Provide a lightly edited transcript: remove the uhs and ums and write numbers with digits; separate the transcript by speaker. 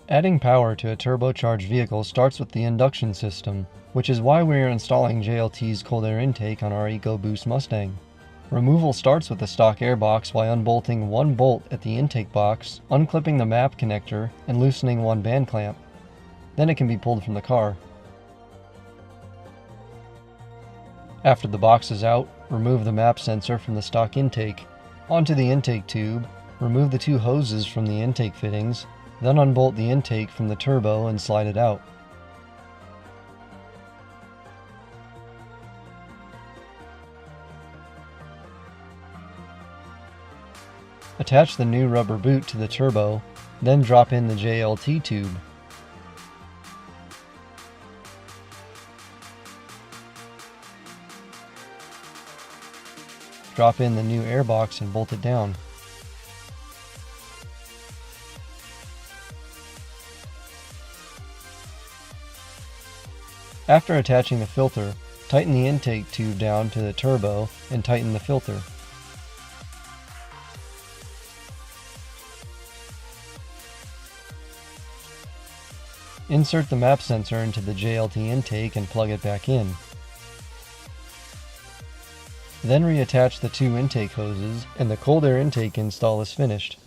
Speaker 1: Adding power to a turbocharged vehicle starts with the induction system, which is why we are installing JLT's cold air intake on our EcoBoost Mustang. Removal starts with the stock airbox by unbolting one bolt at the intake box, unclipping the map connector, and loosening one band clamp. Then it can be pulled from the car. After the box is out, remove the map sensor from the stock intake. Onto the intake tube, remove the two hoses from the intake fittings, then unbolt the intake from the turbo and slide it out. Attach the new rubber boot to the turbo, then drop in the JLT tube. Drop in the new airbox and bolt it down. After attaching the filter, tighten the intake tube down to the turbo and tighten the filter. Insert the map sensor into the JLT intake and plug it back in. Then reattach the two intake hoses and the cold air intake install is finished.